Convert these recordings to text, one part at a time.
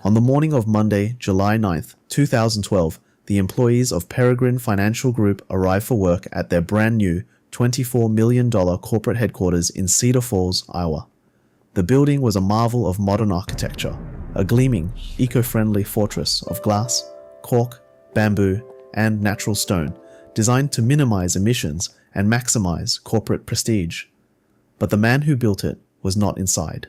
On the morning of Monday, July 9th, 2012, the employees of Peregrine Financial Group arrived for work at their brand new $24 million corporate headquarters in Cedar Falls, Iowa. The building was a marvel of modern architecture, a gleaming, eco-friendly fortress of glass, cork, bamboo, and natural stone, designed to minimize emissions and maximize corporate prestige. But the man who built it was not inside.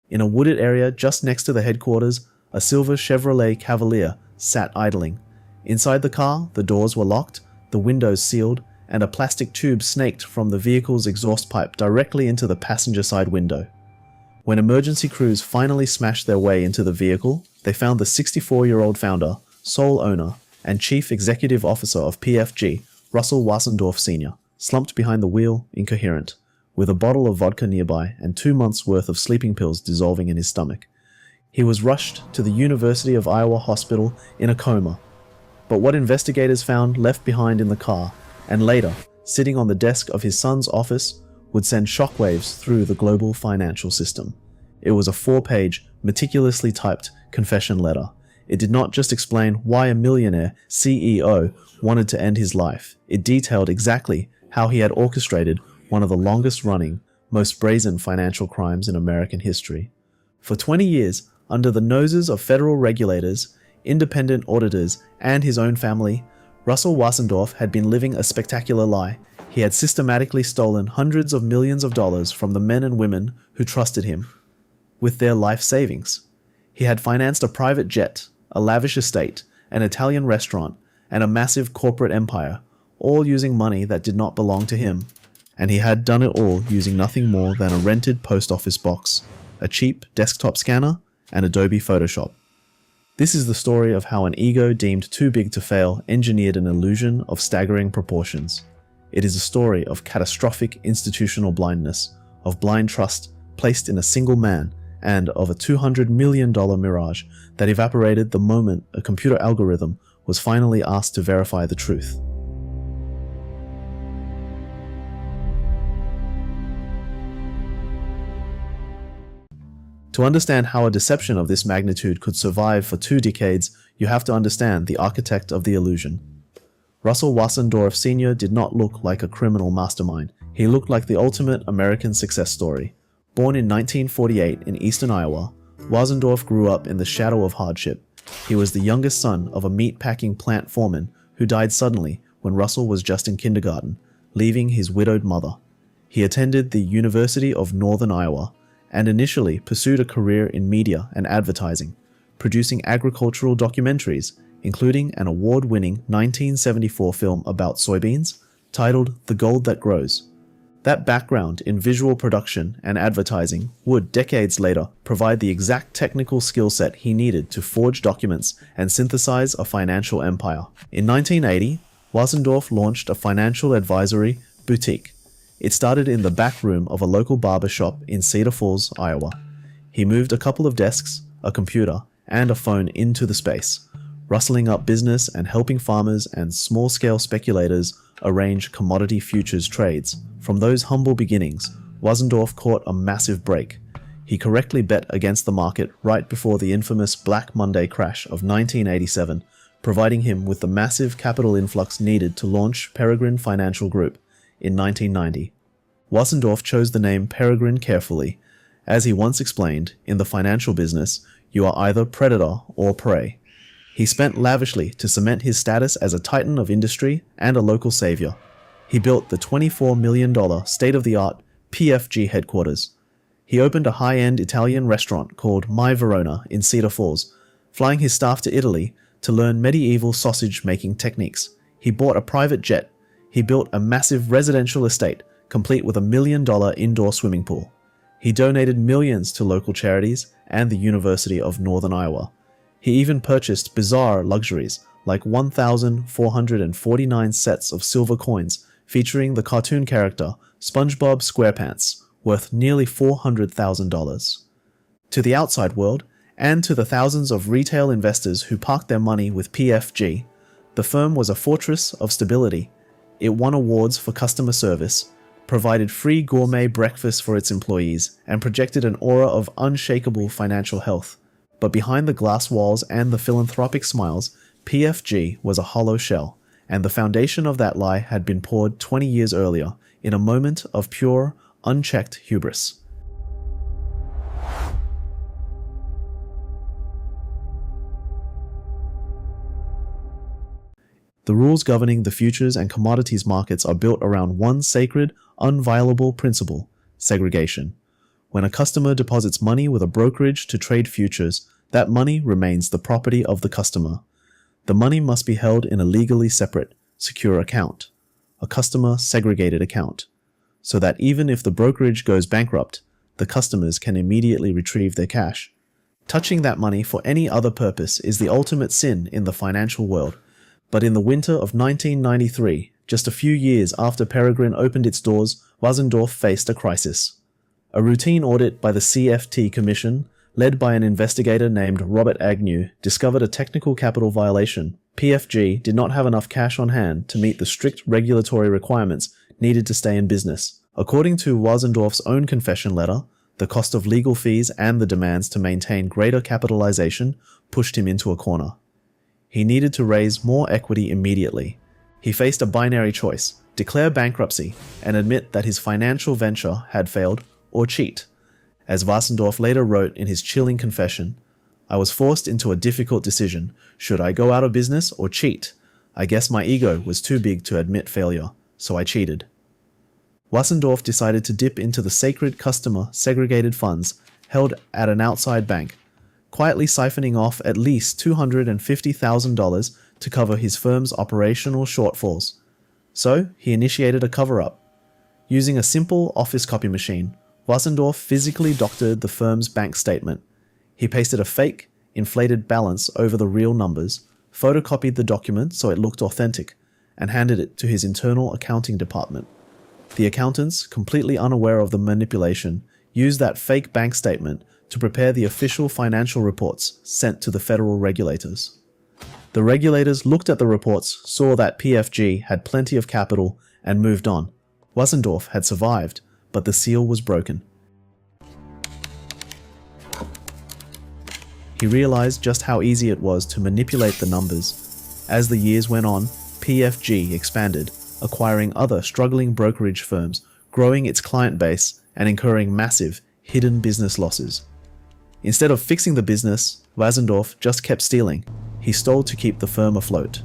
In a wooded area just next to the headquarters, a silver Chevrolet Cavalier sat idling. Inside the car, the doors were locked, the windows sealed, and a plastic tube snaked from the vehicle's exhaust pipe directly into the passenger side window. When emergency crews finally smashed their way into the vehicle, they found the 64-year-old founder, sole owner, and chief executive officer of PFG, Russell Wassendorf Sr., slumped behind the wheel, incoherent, with a bottle of vodka nearby and 2 months' worth of sleeping pills dissolving in his stomach. He was rushed to the University of Iowa hospital in a coma. But what investigators found left behind in the car, and later, sitting on the desk of his son's office, would send shockwaves through the global financial system. It was a 4-page, meticulously typed confession letter. It did not just explain why a millionaire CEO wanted to end his life. It detailed exactly how he had orchestrated one of the longest-running, most brazen financial crimes in American history. For 20 years, under the noses of federal regulators, independent auditors, and his own family, Russell Wassendorf had been living a spectacular lie. He had systematically stolen hundreds of millions of dollars from the men and women who trusted him with their life savings. He had financed a private jet, a lavish estate, an Italian restaurant, and a massive corporate empire, all using money that did not belong to him. And he had done it all using nothing more than a rented post office box, a cheap desktop scanner, and Adobe Photoshop. This is the story of how an ego deemed too big to fail engineered an illusion of staggering proportions. It is a story of catastrophic institutional blindness, of blind trust placed in a single man, and of a $200 million mirage that evaporated the moment a computer algorithm was finally asked to verify the truth. To understand how a deception of this magnitude could survive for 2 decades, you have to understand the architect of the illusion. Russell Wassendorf Sr. did not look like a criminal mastermind. He looked like the ultimate American success story. Born in 1948 in eastern Iowa, Wassendorf grew up in the shadow of hardship. He was the youngest son of a meat-packing plant foreman who died suddenly when Russell was just in kindergarten, leaving his widowed mother. He attended the University of Northern Iowa, and initially pursued a career in media and advertising, producing agricultural documentaries, including an award-winning 1974 film about soybeans, titled The Gold That Grows. That background in visual production and advertising would, decades later, provide the exact technical skill set he needed to forge documents and synthesize a financial empire. In 1980, Wassendorf launched a financial advisory boutique. It started in the back room of a local barber shop in Cedar Falls, Iowa. He moved a couple of desks, a computer, and a phone into the space, rustling up business and helping farmers and small-scale speculators arrange commodity futures trades. From those humble beginnings, Wassendorf caught a massive break. He correctly bet against the market right before the infamous Black Monday crash of 1987, providing him with the massive capital influx needed to launch Peregrine Financial Group in 1990. Wassendorf chose the name Peregrine carefully. As he once explained, in the financial business, you are either predator or prey. He spent lavishly to cement his status as a titan of industry and a local savior. He built the $24 million state-of-the-art PFG headquarters. He opened a high-end Italian restaurant called My Verona in Cedar Falls, flying his staff to Italy to learn medieval sausage-making techniques. He bought a private jet. He built a massive residential estate, complete with $1 million indoor swimming pool. He donated millions to local charities and the University of Northern Iowa. He even purchased bizarre luxuries like 1,449 sets of silver coins featuring the cartoon character SpongeBob SquarePants, worth nearly $400,000. To the outside world, and to the thousands of retail investors who parked their money with PFG, the firm was a fortress of stability. It won awards for customer service, provided free gourmet breakfast for its employees, and projected an aura of unshakable financial health. But behind the glass walls and the philanthropic smiles, PFG was a hollow shell, and the foundation of that lie had been poured 20 years earlier, in a moment of pure, unchecked hubris. The rules governing the futures and commodities markets are built around one sacred, inviolable principle: segregation. When a customer deposits money with a brokerage to trade futures, that money remains the property of the customer. The money must be held in a legally separate, secure account, a customer segregated account, so that even if the brokerage goes bankrupt, the customers can immediately retrieve their cash. Touching that money for any other purpose is the ultimate sin in the financial world. But in the winter of 1993, just a few years after Peregrine opened its doors, Wasendorf faced a crisis. A routine audit by the CFT Commission, led by an investigator named Robert Agnew, discovered a technical capital violation. PFG did not have enough cash on hand to meet the strict regulatory requirements needed to stay in business. According to Wasendorf's own confession letter, the cost of legal fees and the demands to maintain greater capitalization pushed him into a corner. He needed to raise more equity immediately. He faced a binary choice: declare bankruptcy and admit that his financial venture had failed, or cheat. As Wasendorf later wrote in his chilling confession, "I was forced into a difficult decision. Should I go out of business or cheat? I guess my ego was too big to admit failure, so I cheated." Wasendorf decided to dip into the sacred customer segregated funds held at an outside bank, quietly siphoning off at least $250,000 to cover his firm's operational shortfalls. So he initiated a cover-up. Using a simple office copy machine, Wasendorf physically doctored the firm's bank statement. He pasted a fake, inflated balance over the real numbers, photocopied the document so it looked authentic, and handed it to his internal accounting department. The accountants, completely unaware of the manipulation, used that fake bank statement to prepare the official financial reports sent to the federal regulators. The regulators looked at the reports, saw that PFG had plenty of capital, and moved on. Wasendorf had survived, but the seal was broken. He realized just how easy it was to manipulate the numbers. As the years went on, PFG expanded, acquiring other struggling brokerage firms, growing its client base, and incurring massive, hidden business losses. Instead of fixing the business, Wasendorf just kept stealing. He stole to keep the firm afloat.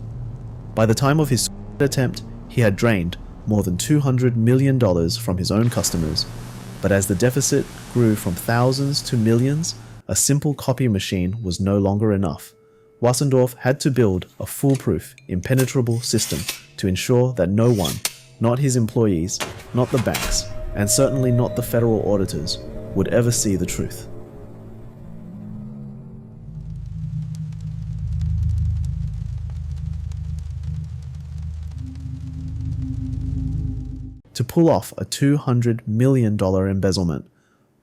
By the time of his attempt, he had drained more than $200 million from his own customers. But as the deficit grew from thousands to millions, a simple copy machine was no longer enough. Wasendorf had to build a foolproof, impenetrable system to ensure that no one, not his employees, not the banks, and certainly not the federal auditors, would ever see the truth. To pull off a $200 million embezzlement,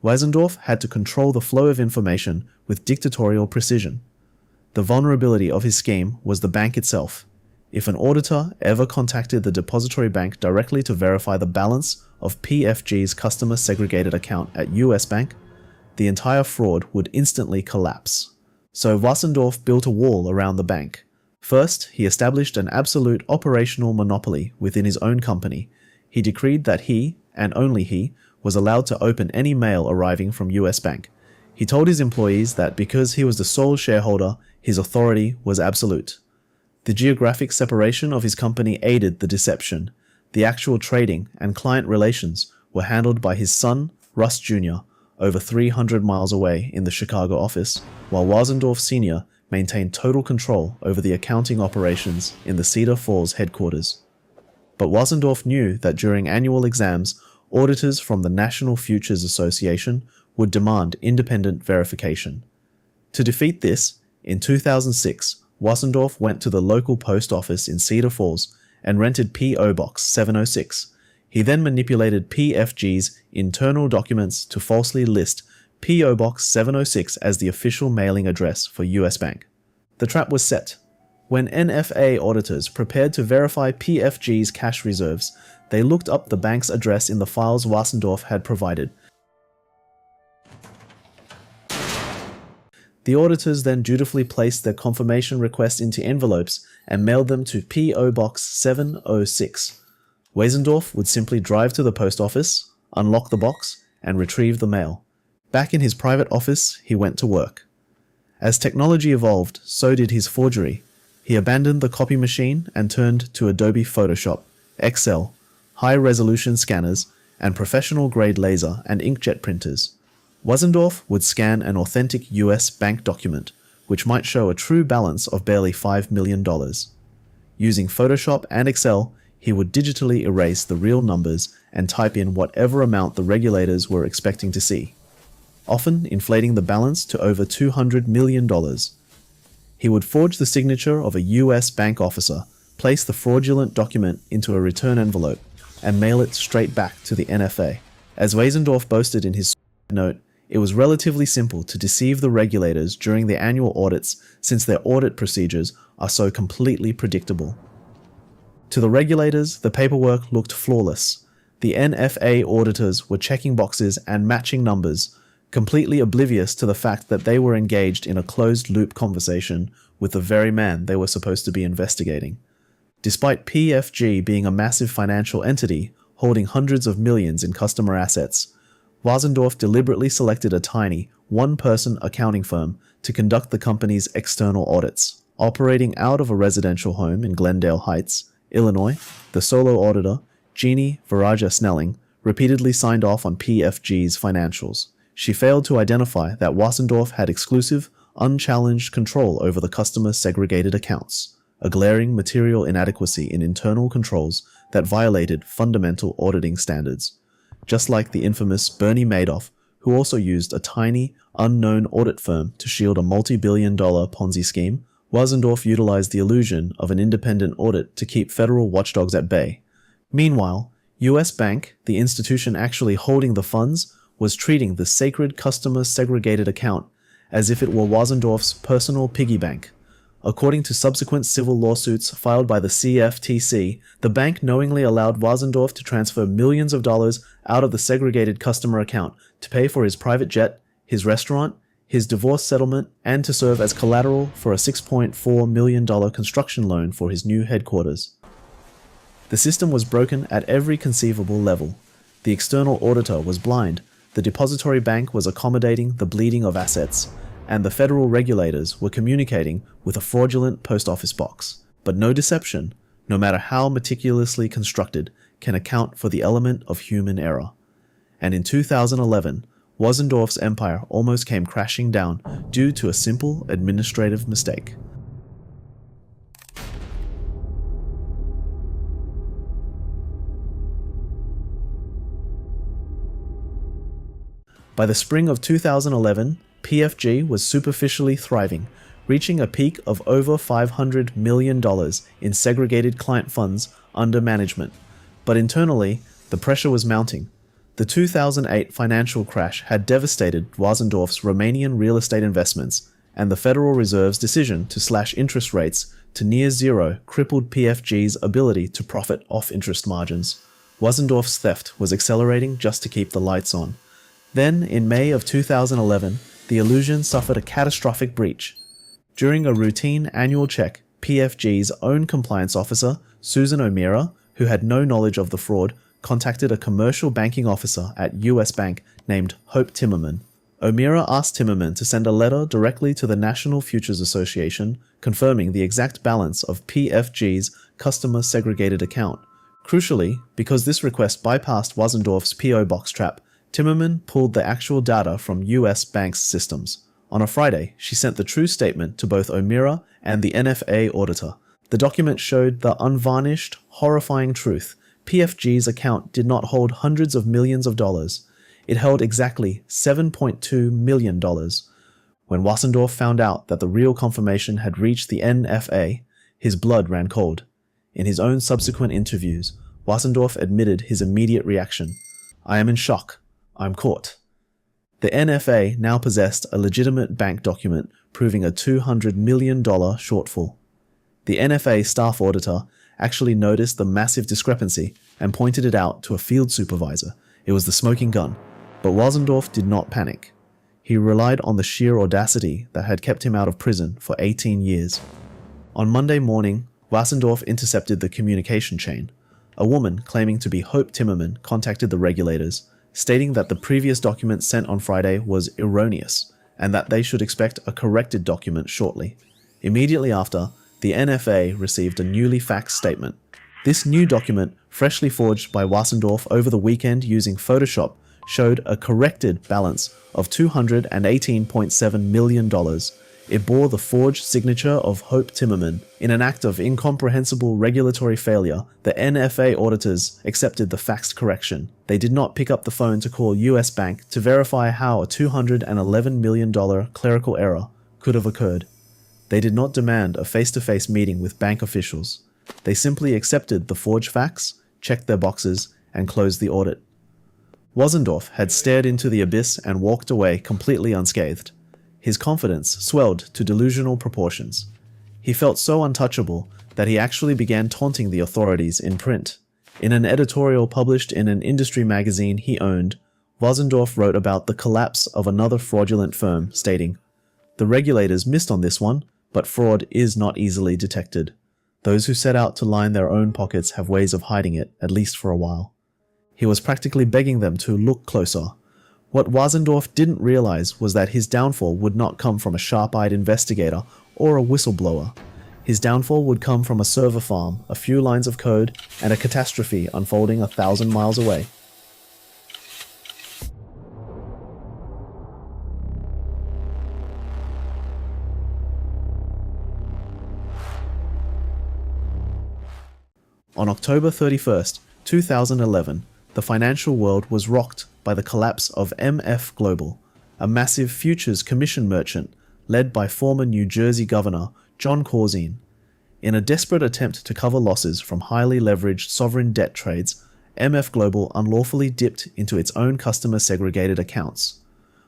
Wasendorf had to control the flow of information with dictatorial precision. The vulnerability of his scheme was the bank itself. If an auditor ever contacted the depository bank directly to verify the balance of PFG's customer segregated account at US Bank, the entire fraud would instantly collapse. So Wasendorf built a wall around the bank. First, he established an absolute operational monopoly within his own company. He decreed that he, and only he, was allowed to open any mail arriving from US Bank. He told his employees that because he was the sole shareholder, his authority was absolute. The geographic separation of his company aided the deception. The actual trading and client relations were handled by his son, Russ Jr., over 300 miles away in the Chicago office, while Wasendorf Sr. maintained total control over the accounting operations in the Cedar Falls headquarters. But Wasendorf knew that during annual exams, auditors from the National Futures Association would demand independent verification. To defeat this, in 2006, Wasendorf went to the local post office in Cedar Falls and rented P.O. Box 706. He then manipulated PFG's internal documents to falsely list P.O. Box 706 as the official mailing address for US Bank. The trap was set. When NFA auditors prepared to verify PFG's cash reserves, they looked up the bank's address in the files Wasendorf had provided. The auditors then dutifully placed their confirmation request into envelopes and mailed them to P.O. Box 706. Wesendorf would simply drive to the post office, unlock the box, and retrieve the mail. Back in his private office, he went to work. As technology evolved, so did his forgery. He abandoned the copy machine and turned to Adobe Photoshop, Excel, high-resolution scanners, and professional-grade laser and inkjet printers. Wesendorf would scan an authentic US bank document, which might show a true balance of barely $5 million. Using Photoshop and Excel, he would digitally erase the real numbers and type in whatever amount the regulators were expecting to see, often inflating the balance to over $200 million. He would forge the signature of a US bank officer, place the fraudulent document into a return envelope, and mail it straight back to the NFA. As Wesendorf boasted in his note, it was relatively simple to deceive the regulators during the annual audits since their audit procedures are so completely predictable. To the regulators, the paperwork looked flawless. The NFA auditors were checking boxes and matching numbers, completely oblivious to the fact that they were engaged in a closed-loop conversation with the very man they were supposed to be investigating. Despite PFG being a massive financial entity holding hundreds of millions in customer assets, Wesendorf deliberately selected a tiny, one-person accounting firm to conduct the company's external audits. Operating out of a residential home in Glendale Heights, Illinois, the solo auditor, Jeannie Varaja Snelling, repeatedly signed off on PFG's financials. She failed to identify that Wesendorf had exclusive, unchallenged control over the customer's segregated accounts, a glaring material inadequacy in internal controls that violated fundamental auditing standards. Just like the infamous Bernie Madoff, who also used a tiny, unknown audit firm to shield a multi-billion-dollar Ponzi scheme, Wesendorf utilized the illusion of an independent audit to keep federal watchdogs at bay. Meanwhile, US Bank, the institution actually holding the funds, was treating the sacred customer segregated account as if it were Wesendorf's personal piggy bank. According to subsequent civil lawsuits filed by the CFTC, the bank knowingly allowed Wesendorf to transfer millions of dollars out of the segregated customer account to pay for his private jet, his restaurant, his divorce settlement, and to serve as collateral for a $6.4 million construction loan for his new headquarters. The system was broken at every conceivable level. The external auditor was blind, the depository bank was accommodating the bleeding of assets, and the federal regulators were communicating with a fraudulent post office box. But no deception, no matter how meticulously constructed, can account for the element of human error. And in 2011, Wesendorf's empire almost came crashing down due to a simple administrative mistake. By the spring of 2011, PFG was superficially thriving, reaching a peak of over $500 million in segregated client funds under management. But internally, the pressure was mounting. The 2008 financial crash had devastated Wesendorf's Romanian real estate investments, and the Federal Reserve's decision to slash interest rates to near zero crippled PFG's ability to profit off interest margins. Wesendorf's theft was accelerating just to keep the lights on. Then, in May of 2011, the illusion suffered a catastrophic breach. During a routine annual check, PFG's own compliance officer, Susan O'Meara, who had no knowledge of the fraud, contacted a commercial banking officer at US Bank named Hope Timmerman. O'Meara asked Timmerman to send a letter directly to the National Futures Association confirming the exact balance of PFG's customer segregated account. Crucially, because this request bypassed Wesendorf's P.O. Box trap, Timmerman pulled the actual data from US Bank's systems. On a Friday, she sent the true statement to both O'Meara and the NFA auditor. The document showed the unvarnished, horrifying truth. PFG's account did not hold hundreds of millions of dollars. It held exactly $7.2 million. When Wesendorf found out that the real confirmation had reached the NFA, his blood ran cold. In his own subsequent interviews, Wesendorf admitted his immediate reaction. "I am in shock. I'm caught." The NFA now possessed a legitimate bank document proving a $200 million shortfall. The NFA staff auditor actually noticed the massive discrepancy and pointed it out to a field supervisor. It was the smoking gun, but Wesendorf did not panic. He relied on the sheer audacity that had kept him out of prison for 18 years. On Monday morning, Wassendorf intercepted the communication chain. A woman claiming to be Hope Timmerman contacted the regulators, stating that the previous document sent on Friday was erroneous and that they should expect a corrected document shortly. Immediately after, the NFA received a newly faxed statement. This new document, freshly forged by Wassendorf over the weekend using Photoshop, showed a corrected balance of $218.7 million. It bore the forged signature of Hope Timmerman. In an act of incomprehensible regulatory failure, the NFA auditors accepted the faxed correction. They did not pick up the phone to call US Bank to verify how a $211 million clerical error could have occurred. They did not demand a face-to-face meeting with bank officials. They simply accepted the forged fax, checked their boxes, and closed the audit. Wassendorf had stared into the abyss and walked away completely unscathed. His confidence swelled to delusional proportions. He felt so untouchable that he actually began taunting the authorities in print. In an editorial published in an industry magazine he owned, Wassendorf wrote about the collapse of another fraudulent firm, stating, "The regulators missed on this one, but fraud is not easily detected. Those who set out to line their own pockets have ways of hiding it, at least for a while." He was practically begging them to look closer. What Wassendorf didn't realize was that his downfall would not come from a sharp-eyed investigator or a whistleblower. His downfall would come from a server farm, a few lines of code, and a catastrophe unfolding 1,000 miles away. On October 31st, 2011, the financial world was rocked by the collapse of MF Global, a massive futures commission merchant led by former New Jersey Governor John Corzine. In a desperate attempt to cover losses from highly leveraged sovereign debt trades, MF Global unlawfully dipped into its own customer-segregated accounts.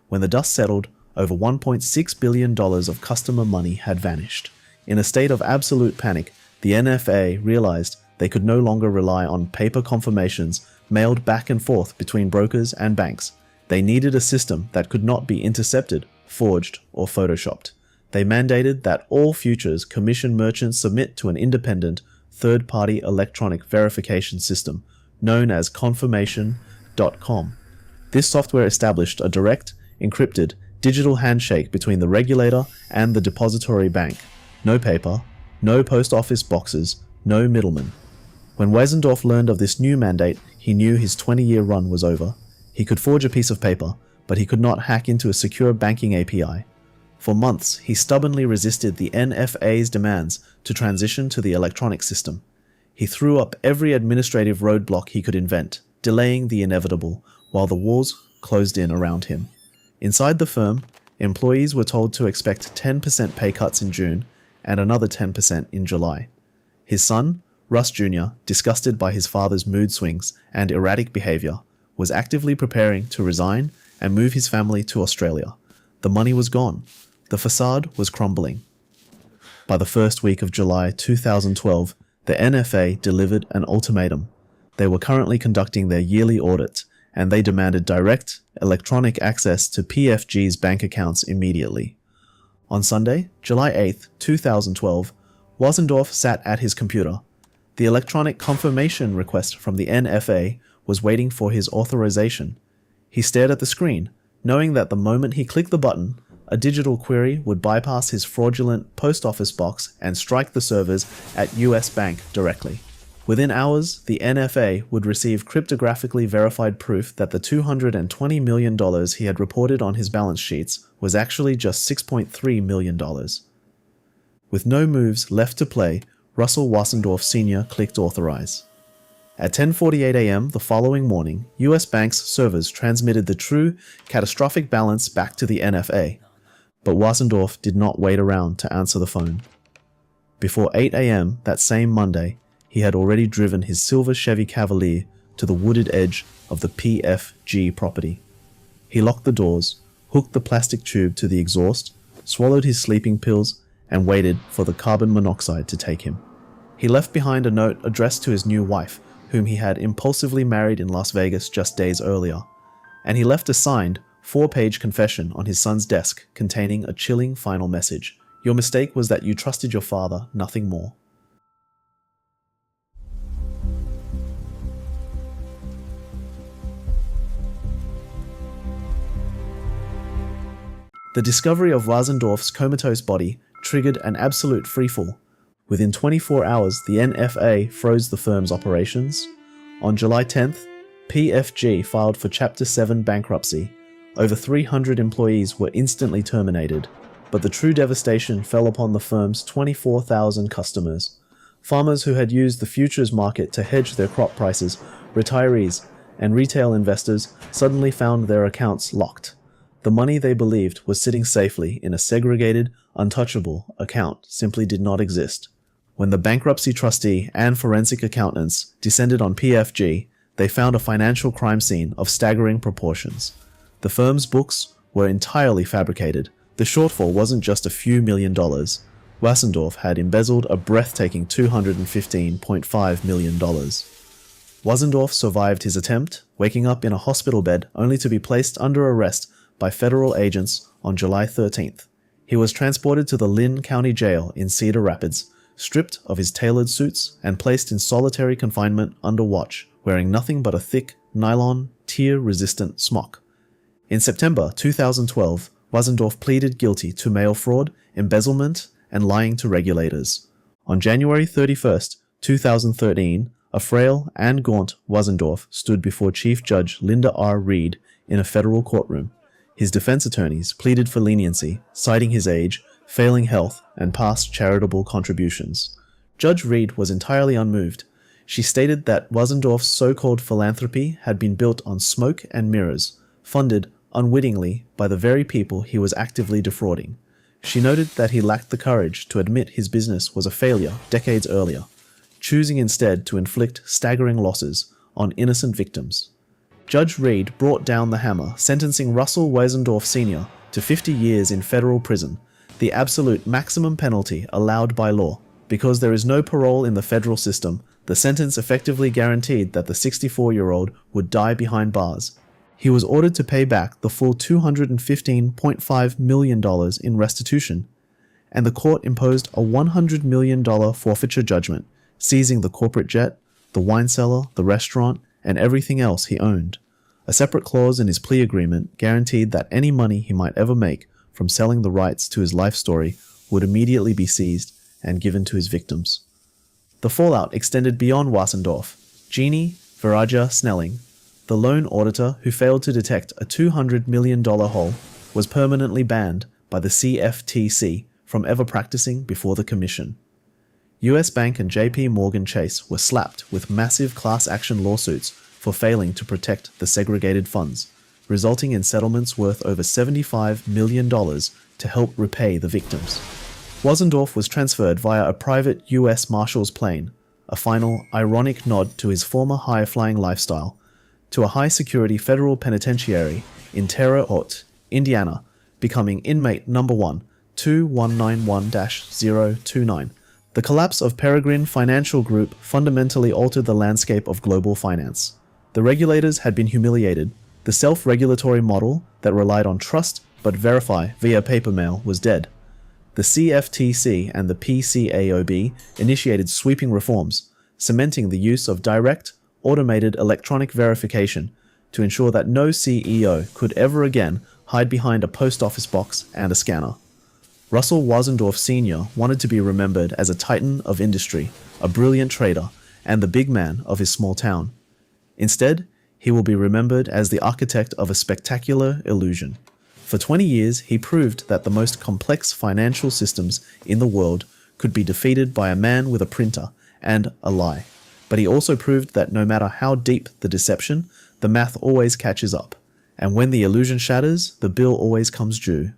When the dust settled, over $1.6 billion of customer money had vanished. In a state of absolute panic, the NFA realized they could no longer rely on paper confirmations mailed back and forth between brokers and banks. They needed a system that could not be intercepted, forged, or photoshopped. They mandated that all futures commission merchants submit to an independent, third-party electronic verification system known as confirmation.com. This software established a direct, encrypted, digital handshake between the regulator and the depository bank. No paper, no post office boxes, no middlemen. When Wassendorf learned of this new mandate, he knew his 20-year run was over. He could forge a piece of paper, but he could not hack into a secure banking API. For months, he stubbornly resisted the NFA's demands to transition to the electronic system. He threw up every administrative roadblock he could invent, delaying the inevitable, while the walls closed in around him. Inside the firm, employees were told to expect 10% pay cuts in June and another 10% in July. His son, Russ Jr., disgusted by his father's mood swings and erratic behavior, was actively preparing to resign and move his family to Australia. The money was gone. The facade was crumbling. By the first week of July 2012, the NFA delivered an ultimatum. They were currently conducting their yearly audit, and they demanded direct, electronic access to PFG's bank accounts immediately. On Sunday, July 8, 2012, Wassendorf sat at his computer. The electronic confirmation request from the NFA was waiting for his authorization. He stared at the screen, knowing that the moment he clicked the button, a digital query would bypass his fraudulent post office box and strike the servers at US Bank directly. Within hours, the NFA would receive cryptographically verified proof that the $220 million he had reported on his balance sheets was actually just $6.3 million. With no moves left to play, Russell Wassendorf Sr. clicked authorize. At 10:48 a.m. the following morning, US Bank's servers transmitted the true, catastrophic balance back to the NFA, but Wassendorf did not wait around to answer the phone. Before 8 a.m. that same Monday, he had already driven his silver Chevy Cavalier to the wooded edge of the PFG property. He locked the doors, hooked the plastic tube to the exhaust, swallowed his sleeping pills, and waited for the carbon monoxide to take him. He left behind a note addressed to his new wife, whom he had impulsively married in Las Vegas just days earlier, and he left a signed, 4-page confession on his son's desk containing a chilling final message. Your mistake was that you trusted your father, nothing more. The discovery of Wasendorf's comatose body triggered an absolute freefall. Within 24 hours, the NFA froze the firm's operations. On July 10th, PFG filed for Chapter 7 bankruptcy. Over 300 employees were instantly terminated, but the true devastation fell upon the firm's 24,000 customers. Farmers who had used the futures market to hedge their crop prices, retirees, and retail investors suddenly found their accounts locked. The money they believed was sitting safely in a segregated, untouchable account simply did not exist. When the bankruptcy trustee and forensic accountants descended on PFG, they found a financial crime scene of staggering proportions. The firm's books were entirely fabricated. The shortfall wasn't just a few $1 million. Wasendorf had embezzled a breathtaking $215.5 million. Wasendorf survived his attempt, waking up in a hospital bed only to be placed under arrest by federal agents on July 13th. He was transported to the Lynn County Jail in Cedar Rapids, stripped of his tailored suits and placed in solitary confinement under watch, wearing nothing but a thick, nylon, tear-resistant smock. In September 2012, Wasendorf pleaded guilty to mail fraud, embezzlement, and lying to regulators. On January 31st, 2013, a frail and gaunt Wasendorf stood before Chief Judge Linda R. Reed in a federal courtroom. His defense attorneys pleaded for leniency, citing his age, failing health, and past charitable contributions. Judge Reed was entirely unmoved. She stated that Wasendorf's so-called philanthropy had been built on smoke and mirrors, funded unwittingly by the very people he was actively defrauding. She noted that he lacked the courage to admit his business was a failure decades earlier, choosing instead to inflict staggering losses on innocent victims. Judge Reed brought down the hammer, sentencing Russell Wasendorf Sr. to 50 years in federal prison, the absolute maximum penalty allowed by law. Because there is no parole in the federal system, the sentence effectively guaranteed that the 64-year-old would die behind bars. He was ordered to pay back the full $215.5 million in restitution, and the court imposed a $100 million forfeiture judgment, seizing the corporate jet, the wine cellar, the restaurant, and everything else he owned. A separate clause in his plea agreement guaranteed that any money he might ever make from selling the rights to his life story would immediately be seized and given to his victims. The fallout extended beyond Wasendorf. Jeannie Viraja Snelling, the lone auditor who failed to detect a $200 million hole, was permanently banned by the CFTC from ever practicing before the commission. US Bank and JP Morgan Chase were slapped with massive class action lawsuits for failing to protect the segregated funds, resulting in settlements worth over $75 million to help repay the victims. Wasendorf was transferred via a private US Marshals plane, a final, ironic nod to his former high-flying lifestyle, to a high-security federal penitentiary in Terre Haute, Indiana, becoming inmate number 1, 2191-029. The collapse of Peregrine Financial Group fundamentally altered the landscape of global finance. The regulators had been humiliated. The self-regulatory model that relied on trust but verify via paper mail was dead. The CFTC and the PCAOB initiated sweeping reforms, cementing the use of direct, automated electronic verification to ensure that no CEO could ever again hide behind a post office box and a scanner. Russell Wasendorf Sr. wanted to be remembered as a titan of industry, a brilliant trader, and the big man of his small town. Instead, he will be remembered as the architect of a spectacular illusion. For 20 years, he proved that the most complex financial systems in the world could be defeated by a man with a printer and a lie. But he also proved that no matter how deep the deception, the math always catches up. And when the illusion shatters, the bill always comes due.